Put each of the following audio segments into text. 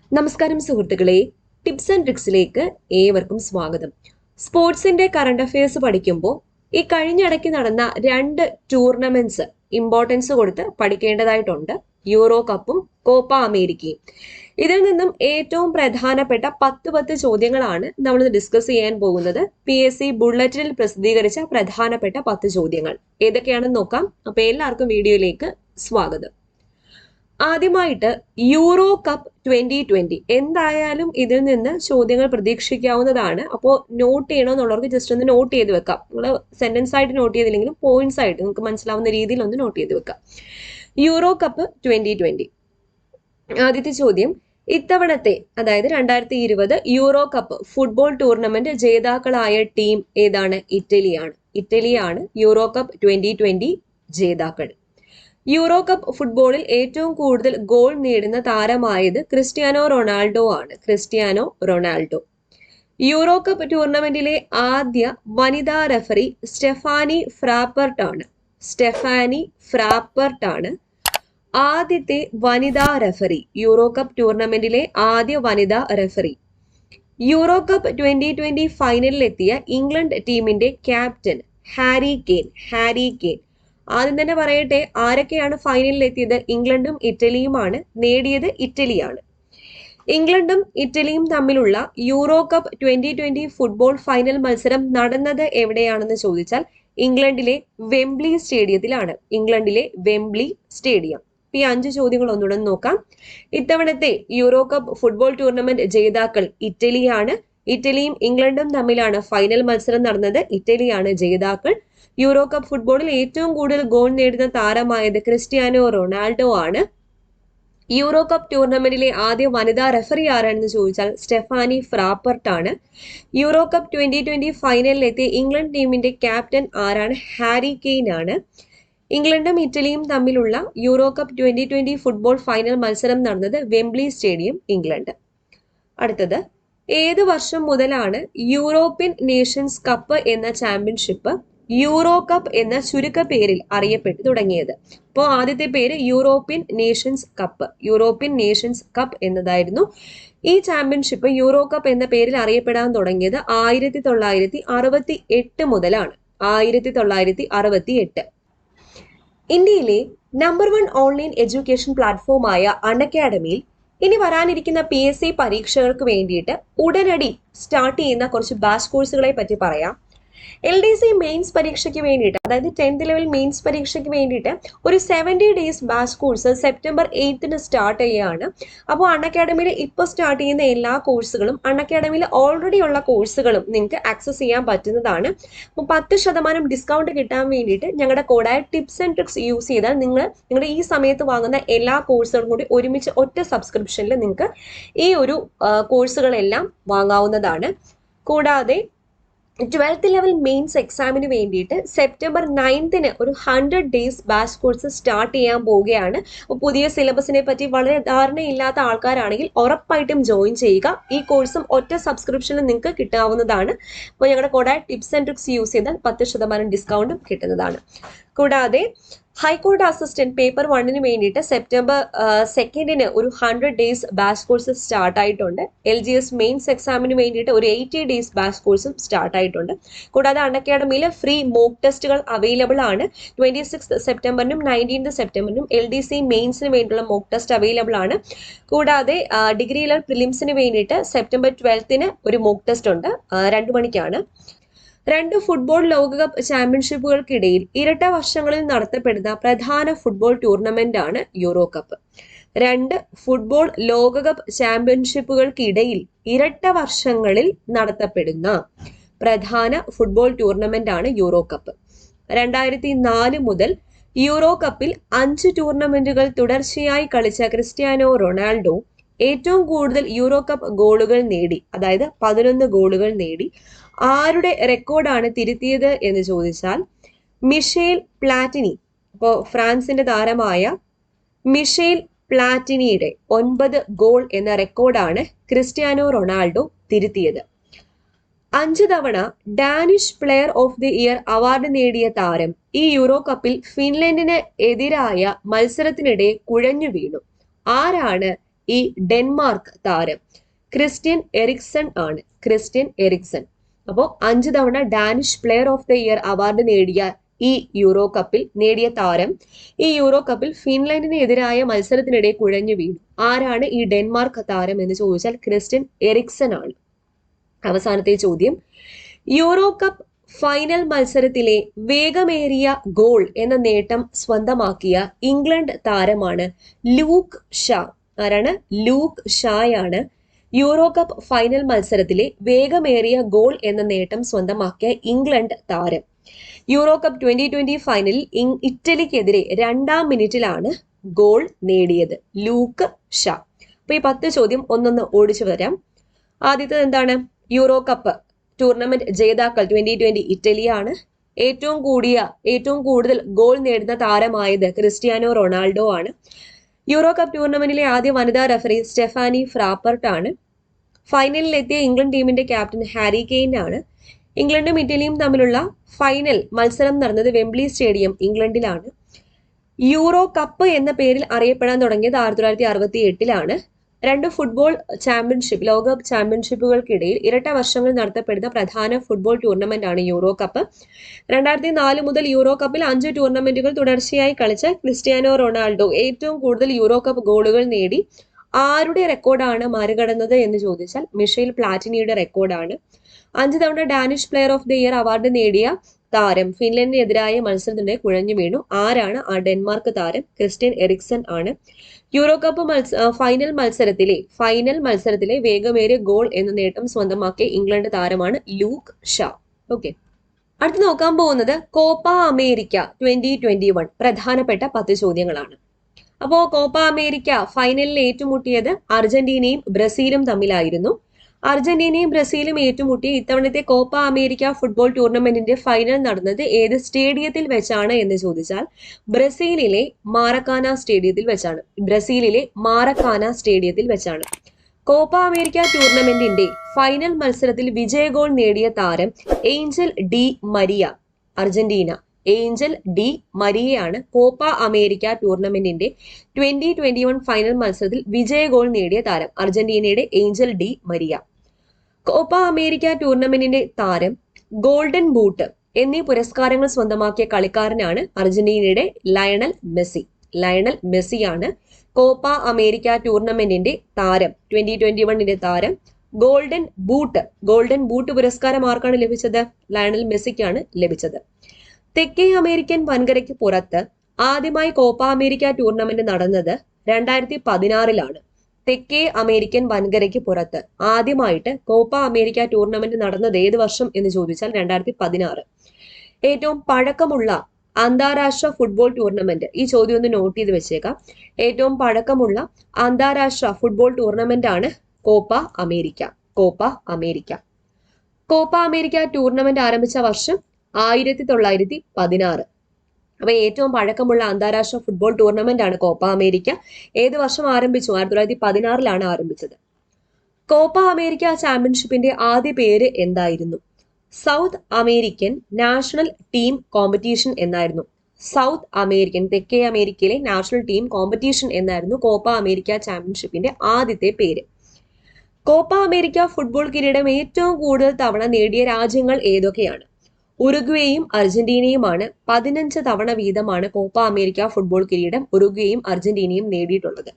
നമസ്കാരം സുഹൃത്തുക്കളെ, tips and ട്രിക്സിലേക്ക് ഏവർക്കും സ്വാഗതം. സ്പോർട്സിന്റെ കറണ്ട് അഫയേഴ്സ് പഠിക്കുമ്പോൾ ഈ കഴിഞ്ഞിടയ്ക്ക് നടന്ന 2 ടൂർണമെന്റ്സ് ഇമ്പോർട്ടൻസ് കൊടുത്ത് പഠിക്കേണ്ടതായിട്ടുണ്ട്. യൂറോ കപ്പും കോപ്പ അമേരിക്കയും. ഇതിൽ നിന്നും ഏറ്റവും പ്രധാനപ്പെട്ട 10 ചോദ്യങ്ങളാണ് നമ്മൾ ഡിസ്കസ് ചെയ്യാൻ പോകുന്നത്. PSC ബുള്ളറ്റിനിൽ പ്രസിദ്ധീകരിച്ച പ്രധാനപ്പെട്ട 10 ചോദ്യങ്ങൾ ഏതൊക്കെയാണെന്ന് നോക്കാം. അപ്പൊ എല്ലാവർക്കും വീഡിയോയിലേക്ക് സ്വാഗതം. ആദ്യമായിട്ട് യൂറോ കപ്പ് 2020 എന്തായാലും ഇതിൽ നിന്ന് ചോദ്യങ്ങൾ പ്രതീക്ഷിക്കാവുന്നതാണ്. അപ്പോൾ നോട്ട് ചെയ്യണമെന്നുള്ളവർക്ക് ജസ്റ്റ് ഒന്ന് നോട്ട് ചെയ്ത് വെക്കാം. നിങ്ങൾ സെന്റൻസ് ആയിട്ട് നോട്ട് ചെയ്തില്ലെങ്കിലും പോയിന്റ്സ് ആയിട്ട് നിങ്ങൾക്ക് മനസ്സിലാവുന്ന രീതിയിൽ ഒന്ന് നോട്ട് ചെയ്ത് വെക്കാം. Euro cup 2020. ആദ്യത്തെ ചോദ്യം, ഇത്തവണത്തെ അതായത് 2020 യൂറോ കപ്പ് ഫുട്ബോൾ ടൂർണമെന്റ് ജേതാക്കളായ ടീം ഏതാണ്? ഇറ്റലിയാണ് യൂറോ കപ്പ് 2020 ജേതാക്കൾ. യൂറോ കപ്പ് ഫുട്ബോളിൽ ഏറ്റവും കൂടുതൽ ഗോൾ നേടുന്ന താരമായത് ക്രിസ്ത്യാനോ റൊണാൾഡോ. യൂറോ കപ്പ് ടൂർണമെന്റിലെ ആദ്യ വനിതാ റെഫറി സ്റ്റെഫാനി ഫ്രാപ്പർട്ടാണ് ആദ്യത്തെ വനിതാ റെഫറി. യൂറോ കപ്പ് ടൂർണമെന്റിലെ ആദ്യ വനിതാ റെഫറി. യൂറോ കപ്പ് 2020 ഫൈനലിലെത്തിയ ഇംഗ്ലണ്ട് ടീമിന്റെ ക്യാപ്റ്റൻ ഹാരി കെയ്ൻ. ആദ്യം തന്നെ പറയട്ടെ, ആരൊക്കെയാണ് ഫൈനലിൽ എത്തിയത്? ഇംഗ്ലണ്ടും ഇറ്റലിയുമാണ്. നേടിയത് ഇറ്റലിയാണ്. ഇംഗ്ലണ്ടും ഇറ്റലിയും തമ്മിലുള്ള യൂറോ കപ്പ് 2020 ഫുട്ബോൾ ഫൈനൽ മത്സരം നടന്നത് എവിടെയാണെന്ന് ചോദിച്ചാൽ ഇംഗ്ലണ്ടിലെ വെംബ്ലി സ്റ്റേഡിയം. ഈ 5 ചോദ്യങ്ങൾ ഒന്നുകൂടെ നോക്കാം. ഇത്തവണത്തെ യൂറോ കപ്പ് ഫുട്ബോൾ ടൂർണമെന്റ് ജേതാക്കൾ ഇറ്റലിയാണ്. ഇറ്റലിയും ഇംഗ്ലണ്ടും തമ്മിലാണ് ഫൈനൽ മത്സരം നടന്നത്. ഇറ്റലിയാണ് ജേതാക്കൾ. യൂറോ കപ്പ് ഫുട്ബോളിൽ ഏറ്റവും കൂടുതൽ ഗോൾ നേടുന്ന താരമായത് ക്രിസ്ത്യാനോ റൊണാൾഡോ ആണ്. യൂറോ കപ്പ് ടൂർണമെന്റിലെ ആദ്യ വനിതാ റെഫറി ആരാണെന്ന് ചോദിച്ചാൽ സ്റ്റെഫാനി ഫ്രാപ്പർട്ടാണ്. യൂറോ കപ്പ് 2020 ഫൈനലിലെത്തിയ ഇംഗ്ലണ്ട് ടീമിന്റെ ക്യാപ്റ്റൻ ആരാണ്? ഹാരി കെയ്ൻ ആണ്. ഇംഗ്ലണ്ടും ഇറ്റലിയും തമ്മിലുള്ള യൂറോ കപ്പ് 2020 ഫുട്ബോൾ ഫൈനൽ മത്സരം നടന്നത് വെംബ്ലി സ്റ്റേഡിയം, ഇംഗ്ലണ്ട്. അടുത്തത്, ഏത് വർഷം മുതലാണ് യൂറോപ്യൻ നേഷൻസ് കപ്പ് എന്ന ചാമ്പ്യൻഷിപ്പ് യൂറോ കപ്പ് എന്ന ചുരുക്കപ്പേരിൽ അറിയപ്പെട്ടു തുടങ്ങിയത്? അപ്പോൾ ആദ്യത്തെ പേര് യൂറോപ്യൻ നേഷൻസ് കപ്പ് എന്നതായിരുന്നു. ഈ ചാമ്പ്യൻഷിപ്പ് യൂറോ കപ്പ് എന്ന പേരിൽ അറിയപ്പെടാൻ തുടങ്ങിയത് 1968 മുതലാണ്. 1968. ഇന്ത്യയിലെ നമ്പർ 1 ഓൺലൈൻ എഡ്യൂക്കേഷൻ പ്ലാറ്റ്ഫോമായ അൺഅക്കാഡമിയിൽ ഇനി വരാനിരിക്കുന്ന PSC പരീക്ഷകൾക്ക് വേണ്ടിയിട്ട് ഉടനടി സ്റ്റാർട്ട് ചെയ്യുന്ന കുറച്ച് ബാച്ച് കോഴ്സുകളെ പറ്റി പറയാം. LDC മെയിൻസ് പരീക്ഷയ്ക്ക് വേണ്ടിയിട്ട്, അതായത് 10th ലെവൽ മെയിൻസ് പരീക്ഷയ്ക്ക് വേണ്ടിയിട്ട് ഒരു 70 days batch course September 8 start ചെയ്യുകയാണ്. അപ്പോൾ അൺഅക്കാഡമിയിൽ ഇപ്പോൾ സ്റ്റാർട്ട് ചെയ്യുന്ന എല്ലാ കോഴ്സുകളും അൺഅക്കാഡമിയിൽ ഓൾറെഡി ഉള്ള കോഴ്സുകളും നിങ്ങൾക്ക് ആക്സസ് ചെയ്യാൻ പറ്റുന്നതാണ്. അപ്പോൾ 10% ഡിസ്കൗണ്ട് കിട്ടാൻ വേണ്ടിയിട്ട് ഞങ്ങളുടെ കോഡായ ടിപ്സ് ആൻഡ് ട്രിക്സ് യൂസ് ചെയ്താൽ നിങ്ങളുടെ ഈ സമയത്ത് വാങ്ങുന്ന എല്ലാ കോഴ്സുകളും കൂടി ഒരുമിച്ച് ഒറ്റ സബ്സ്ക്രിപ്ഷനിൽ നിങ്ങൾക്ക് ഈ ഒരു കോഴ്സുകളെല്ലാം വാങ്ങാവുന്നതാണ്. കൂടാതെ 12th ലെവൽ മെയിൻസ് എക്സാമിന് വേണ്ടിയിട്ട് സെപ്റ്റംബർ 9 ഒരു 100 ഡേയ്സ് ബാച്ച് കോഴ്സ് സ്റ്റാർട്ട് ചെയ്യാൻ പോവുകയാണ്. പുതിയ സിലബസിനെ പറ്റി വളരെ ധാരണയില്ലാത്ത ആൾക്കാരാണെങ്കിൽ ഉറപ്പായിട്ടും ജോയിൻ ചെയ്യുക. ഈ കോഴ്സും ഒറ്റ സബ്സ്ക്രിപ്ഷനിൽ നിങ്ങൾക്ക് കിട്ടാവുന്നതാണ്. അപ്പോൾ ഞങ്ങളുടെ കോഡായ ടിപ്സ് ആൻഡ് ട്രിക്സ് യൂസ് ചെയ്താൽ 10% ഡിസ്കൗണ്ടും കിട്ടുന്നതാണ്. കൂടാതെ ഹൈക്കോടതി അസിസ്റ്റന്റ് പേപ്പർ 1 വേണ്ടിയിട്ട് സെപ്റ്റംബർ 2 ഒരു 100 ഡേയ്സ് ബാച്ച് കോഴ്സ് സ്റ്റാർട്ട് ആയിട്ടുണ്ട്. LGS മെയിൻസ് എക്സാമിന് വേണ്ടിയിട്ട് ഒരു 80 ഡേയ്സ് ബാച്ച് കോഴ്സും സ്റ്റാർട്ട് ആയിട്ടുണ്ട്. കൂടാതെ അൺഅക്കാഡമിയിൽ ഫ്രീ മോക്ക് ടെസ്റ്റുകൾ അവൈലബിൾ ആണ്. 26 സെപ്റ്റംബറിനും 19 സെപ്റ്റംബറിനും LDC മെയിൻസിന് വേണ്ടിയുള്ള മോക്ക് ടെസ്റ്റ് അവൈലബിൾ ആണ്. കൂടാതെ ഡിഗ്രി ലെവൽ പ്രിലിംസിന് വേണ്ടിയിട്ട് സെപ്റ്റംബർ 12 ഒരു മോക്ക് ടെസ്റ്റ് ഉണ്ട്, 2 മണിക്കാണ്. 2 ഫുട്ബോൾ ലോകകപ്പ് ചാമ്പ്യൻഷിപ്പുകൾക്കിടയിൽ ഇരട്ട വർഷങ്ങളിൽ നടത്തപ്പെടുന്ന പ്രധാന ഫുട്ബോൾ ടൂർണമെന്റ് ആണ് യൂറോ കപ്പ്. 2 ഫുട്ബോൾ ലോകകപ്പ് ചാമ്പ്യൻഷിപ്പുകൾക്കിടയിൽ ഇരട്ട വർഷങ്ങളിൽ നടത്തപ്പെടുന്ന പ്രധാന ഫുട്ബോൾ ടൂർണമെന്റ് ആണ് യൂറോ കപ്പ്. 2004 മുതൽ യൂറോ കപ്പിൽ 5 ടൂർണമെന്റുകൾ തുടർച്ചയായി കളിച്ച ക്രിസ്ത്യാനോ റൊണാൾഡോ ഏറ്റവും കൂടുതൽ യൂറോ കപ്പ് ഗോളുകൾ നേടി, അതായത് 11 ഗോളുകൾ നേടി. ആരുടെ റെക്കോർഡാണ് തിരുത്തിയത് എന്ന് ചോദിച്ചാൽ മിഷേൽ പ്ലാറ്റിനി. ഇപ്പോൾ ഫ്രാൻസിന്റെ താരമായ മിഷേൽ പ്ലാറ്റിനിയുടെ 9 ഗോൾ എന്ന റെക്കോർഡാണ് ക്രിസ്ത്യാനോ റൊണാൾഡോ തിരുത്തിയത്. 5 തവണ Danish player of the year award നേടിയ താരം ഈ യൂറോ കപ്പിൽ ഫിൻലൻഡിന് എതിരായ മത്സരത്തിനിടെ കുഴഞ്ഞു വീണു. ആരാണ് ഈ ഡെൻമാർക്ക് താരം? ക്രിസ്ത്യൻ എറിക്സൺ ആണ്. Christian Eriksen. അപ്പോൾ 5 തവണ Danish player of the year award നേടിയ ഈ യൂറോ കപ്പിൽ നേടിയ താരം ഈ യൂറോ കപ്പിൽ ഫിൻലൻഡിനെതിരായ മത്സരത്തിനിടെ കുഴഞ്ഞു വീണു. ആരാണ് ഈ ഡെൻമാർക്ക് താരം എന്ന് ചോദിച്ചാൽ ക്രിസ്ത്യൻ എറിക്സൺ ആണ്. അവസാനത്തെ ചോദ്യം, യൂറോ കപ്പ് ഫൈനൽ മത്സരത്തിലെ വേഗമേറിയ ഗോൾ എന്ന നേട്ടം സ്വന്തമാക്കിയ ഇംഗ്ലണ്ട് താരമാണ് ലൂക്ക് ഷാ. ആരാണ്? ലൂക്ക് ഷായാണ് യൂറോ കപ്പ് ഫൈനൽ മത്സരത്തിലെ വേഗമേറിയ ഗോൾ എന്ന നേട്ടം സ്വന്തമാക്കിയ ഇംഗ്ലണ്ട് താരം. യൂറോ കപ്പ് 2020 ഫൈനലിൽ ഇറ്റലിക്കെതിരെ 2-ാം മിനിറ്റിലാണ് ഗോൾ നേടിയത് ലൂക്ക് ഷാ. അപ്പൊ ഈ 10 ചോദ്യം ഒന്നൊന്ന് ഓടിച്ചു വരാം. ആദ്യത്തേത് എന്താണ്? യൂറോ കപ്പ് ടൂർണമെന്റ് ജേതാക്കൾ 2020 ഇറ്റലിയാണ്. ഏറ്റവും കൂടുതൽ ഗോൾ നേടുന്ന താരമായത് ക്രിസ്ത്യാനോ റൊണാൾഡോ ആണ്. യൂറോ കപ്പ് ടൂർണമെന്റിലെ ആദ്യ വനിതാ റഫറി സ്റ്റെഫാനി ഫ്രാപ്പർട്ട് ആണ്. ഫൈനലിൽ എത്തിയ ഇംഗ്ലണ്ട് ടീമിന്റെ ക്യാപ്റ്റൻ ഹാരി കെയ്ൻ ആണ്. ഇംഗ്ലണ്ടും ഇറ്റലിയും തമ്മിലുള്ള ഫൈനൽ മത്സരം നടന്നത് വെംബ്ലി സ്റ്റേഡിയം ഇംഗ്ലണ്ടിലാണ്. യൂറോ കപ്പ് എന്ന പേരിൽ അറിയപ്പെടാൻ തുടങ്ങിയത് 1968-ലാണ്. 2 ഫുട്ബോൾ ചാമ്പ്യൻഷിപ്പ്, ലോകകപ്പ് ചാമ്പ്യൻഷിപ്പുകൾക്കിടയിൽ ഇരട്ട വർഷങ്ങൾ നടത്തപ്പെടുന്ന പ്രധാന ഫുട്ബോൾ ടൂർണമെന്റ് ആണ് യൂറോ കപ്പ്. 2004 മുതൽ യൂറോ കപ്പിൽ 5 ടൂർണമെന്റുകൾ തുടർച്ചയായി കളിച്ച ക്രിസ്ത്യാനോ റൊണാൾഡോ ഏറ്റവും കൂടുതൽ യൂറോ കപ്പ് ഗോളുകൾ നേടി ആരുടെ റെക്കോർഡാണ് മറികടന്നത് എന്ന് ചോദിച്ചാൽ മിഷേൽ പ്ലാറ്റിനിയുടെ റെക്കോർഡാണ്. 5 തവണ Danish player of the year award നേടിയ താരം ഫിൻലൻഡിനെതിരായ മത്സരത്തിന്റെ കുഴഞ്ഞു വീണു. ആരാണ് ആ ഡെൻമാർക്ക് താരം? ക്രിസ്ത്യൻ എറിക്സൺ ആണ്. യൂറോ കപ്പ് ഫൈനൽ മത്സരത്തിലെ വേഗമേറിയ ഗോൾ എന്ന നേട്ടം സ്വന്തമാക്കിയ ഇംഗ്ലണ്ട് താരമാണ് ലൂക്ക് ഷാ. ഓക്കെ, അടുത്ത് നോക്കാൻ പോകുന്നത് കോപ്പ അമേരിക്ക 2021 പ്രധാനപ്പെട്ട 10 ചോദ്യങ്ങളാണ്. അപ്പോ കോപ്പ അമേരിക്ക ഫൈനലിൽ ഏറ്റുമുട്ടിയത് അർജന്റീനയും ബ്രസീലും തമ്മിലായിരുന്നു. അർജന്റീനയും ബ്രസീലും ഏറ്റുമുട്ടിയ ഇത്തവണത്തെ കോപ്പ അമേരിക്ക ഫുട്ബോൾ ടൂർണമെന്റിന്റെ ഫൈനൽ നടന്നത് ഏത് സ്റ്റേഡിയത്തിൽ വെച്ചാണ് എന്ന് ചോദിച്ചാൽ ബ്രസീലിലെ മാറക്കാന സ്റ്റേഡിയത്തിൽ വെച്ചാണ്. കോപ്പ അമേരിക്ക ടൂർണമെന്റിന്റെ ഫൈനൽ മത്സരത്തിൽ വിജയ ഗോൾ നേടിയ താരം Angel Di Maria, Argentina. Angel Di മരിയയാണ് കോപ്പ അമേരിക്ക ടൂർണമെന്റിന്റെ 2021 ഫൈനൽ മത്സരത്തിൽ വിജയ ഗോൾ നേടിയ താരം. അർജന്റീനയുടെ Angel Di Maria. Copa America ടൂർണമെന്റിന്റെ താരം, ഗോൾഡൻ ബൂട്ട് എന്നീ പുരസ്കാരങ്ങൾ സ്വന്തമാക്കിയ കളിക്കാരനാണ് അർജന്റീനയുടെ ലയണൽ മെസ്സിയാണ് കോപ്പ അമേരിക്ക ടൂർണമെന്റിന്റെ താരം. 2021 താരം. ഗോൾഡൻ ബൂട്ട് പുരസ്കാരം ആർക്കാണ് ലഭിച്ചത്? ലയണൽ മെസ്സിക്കാണ് ലഭിച്ചത്. തെക്കേ അമേരിക്കൻ വൻകരയ്ക്ക് പുറത്ത് ആദ്യമായി കോപ്പ അമേരിക്ക ടൂർണമെന്റ് നടന്നത് 2016-ലാണ്. തെക്കേ അമേരിക്കൻ വൻകരയ്ക്ക് പുറത്ത് ആദ്യമായിട്ട് കോപ്പ അമേരിക്ക ടൂർണമെന്റ് നടന്നത് ഏത് വർഷം എന്ന് ചോദിച്ചാൽ 2016. ഏറ്റവും പഴക്കമുള്ള അന്താരാഷ്ട്ര ഫുട്ബോൾ ടൂർണമെന്റ്, ഈ ചോദ്യം ഒന്ന് നോട്ട് ചെയ്ത് വെച്ചേക്കാം. ഏറ്റവും പഴക്കമുള്ള അന്താരാഷ്ട്ര ഫുട്ബോൾ ടൂർണമെന്റ് ആണ് Copa America. Copa America tournament ആരംഭിച്ച വർഷം 1916. അപ്പൊ ഏറ്റവും പഴക്കമുള്ള അന്താരാഷ്ട്ര ഫുട്ബോൾ ടൂർണമെന്റ് ആണ് കോപ്പ അമേരിക്ക. ഏത് വർഷം ആരംഭിച്ചു? 1916-ലാണ് ആരംഭിച്ചത്. കോപ്പ അമേരിക്ക ചാമ്പ്യൻഷിപ്പിന്റെ ആദ്യ പേര് എന്തായിരുന്നു? South American national team competition എന്നായിരുന്നു. സൗത്ത് അമേരിക്കൻ, തെക്കേ അമേരിക്കയിലെ നാഷണൽ ടീം കോമ്പറ്റീഷൻ എന്നായിരുന്നു കോപ്പ അമേരിക്ക ചാമ്പ്യൻഷിപ്പിന്റെ ആദ്യത്തെ പേര്. കോപ്പ അമേരിക്ക ഫുട്ബോൾ കിരീടം ഏറ്റവും കൂടുതൽ തവണ നേടിയ രാജ്യങ്ങൾ ഏതൊക്കെയാണ്? ഉറുഗ്വേയും അർജന്റീനയുമാണ്. 15 തവണ വീതമാണ് കോപ്പ അമേരിക്ക ഫുട്ബോൾ കിരീടം ഉറുഗ്വേയും അർജന്റീനയും നേടിയിട്ടുള്ളത്.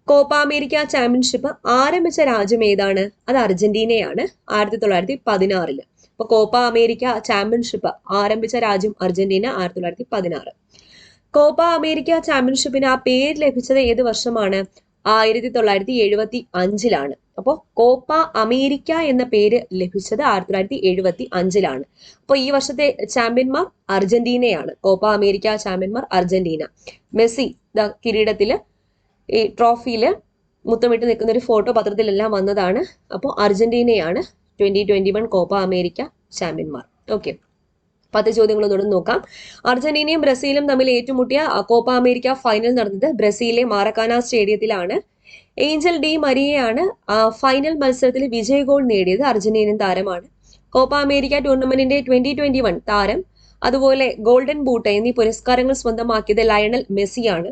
കോപ്പ അമേരിക്ക ചാമ്പ്യൻഷിപ്പ് ആരംഭിച്ച രാജ്യം ഏതാണ്? അത് അർജന്റീനയാണ്, 1916. അപ്പൊ കോപ്പ അമേരിക്ക ചാമ്പ്യൻഷിപ്പ് ആരംഭിച്ച രാജ്യം അർജന്റീന, 1916. കോപ്പ അമേരിക്ക ചാമ്പ്യൻഷിപ്പിന് ആ പേര് ലഭിച്ചത് ഏത് വർഷമാണ്? 1975-ലാണ്. അപ്പോൾ കോപ്പ അമേരിക്ക എന്ന പേര് ലഭിച്ചത് 1975-ലാണ്. അപ്പോൾ ഈ വർഷത്തെ ചാമ്പ്യന്മാർ അർജന്റീനയാണ്. കോപ്പ അമേരിക്ക ചാമ്പ്യന്മാർ അർജന്റീന. മെസ്സി കിരീടത്തില്, ഈ ട്രോഫിയില് മുത്തമിട്ട് നിൽക്കുന്ന ഒരു ഫോട്ടോ പത്രത്തിലെല്ലാം വന്നതാണ്. അപ്പോൾ അർജന്റീനയാണ് 2021 കോപ്പ അമേരിക്ക ചാമ്പ്യന്മാർ. ഓക്കെ, 10 ചോദ്യങ്ങളൊന്നും നോക്കാം. അർജന്റീനയും ബ്രസീലും തമ്മിൽ ഏറ്റുമുട്ടിയ കോപ്പ അമേരിക്ക ഫൈനൽ നടന്നത് ബ്രസീലിലെ മാറക്കാന സ്റ്റേഡിയത്തിലാണ്. ഏഞ്ചൽ ഡി മരിയയാണ് ഫൈനൽ മത്സരത്തിൽ വിജയ ഗോൾ നേടിയത്. അർജന്റീനൻ താരമാണ്. കോപ്പ അമേരിക്ക ടൂർണമെന്റിന്റെ 2021 താരം, അതുപോലെ ഗോൾഡൻ ബൂട്ട് എന്നീ പുരസ്കാരങ്ങൾ സ്വന്തമാക്കിയത് ലയണൽ മെസ്സിയാണ്.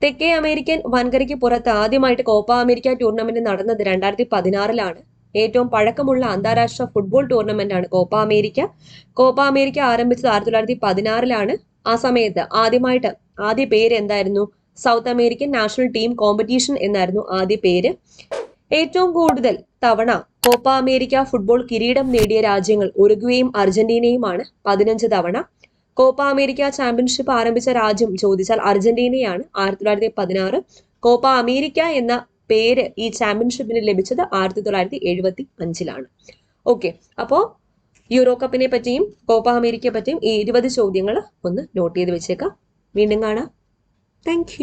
തെക്കേ അമേരിക്കൻ വൻകരയ്ക്ക് പുറത്ത് ആദ്യമായിട്ട് കോപ്പ അമേരിക്ക ടൂർണമെന്റ് നടന്നത് 2016 ഏറ്റവും പഴക്കമുള്ള അന്താരാഷ്ട്ര ഫുട്ബോൾ ടൂർണമെന്റ് ആണ് കോപ്പ അമേരിക്ക. കോപ്പ അമേരിക്ക ആരംഭിച്ചത് 1916 ആ സമയത്ത് ആദ്യ പേര് എന്തായിരുന്നു? South American national team competition എന്നായിരുന്നു ആദ്യ പേര്. ഏറ്റവും കൂടുതൽ തവണ കോപ്പ അമേരിക്ക ഫുട്ബോൾ കിരീടം നേടിയ രാജ്യങ്ങൾ ഉറുഗ്വേയും അർജന്റീനയുമാണ്, 15 തവണ. കോപ്പ അമേരിക്ക ചാമ്പ്യൻഷിപ്പ് ആരംഭിച്ച രാജ്യം ചോദിച്ചാൽ അർജന്റീനയാണ്, 1916. കോപ്പ അമേരിക്ക എന്ന പേര് ഈ ചാമ്പ്യൻഷിപ്പിന് ലഭിച്ചത് 1975. ഓക്കെ, അപ്പോൾ യൂറോ കപ്പിനെ പറ്റിയും കോപ്പ അമേരിക്കയെ പറ്റിയും ഈ 20 ചോദ്യങ്ങൾ ഒന്ന് നോട്ട് ചെയ്ത് വെച്ചേക്കാം. വീണ്ടും കാണാം. താങ്ക്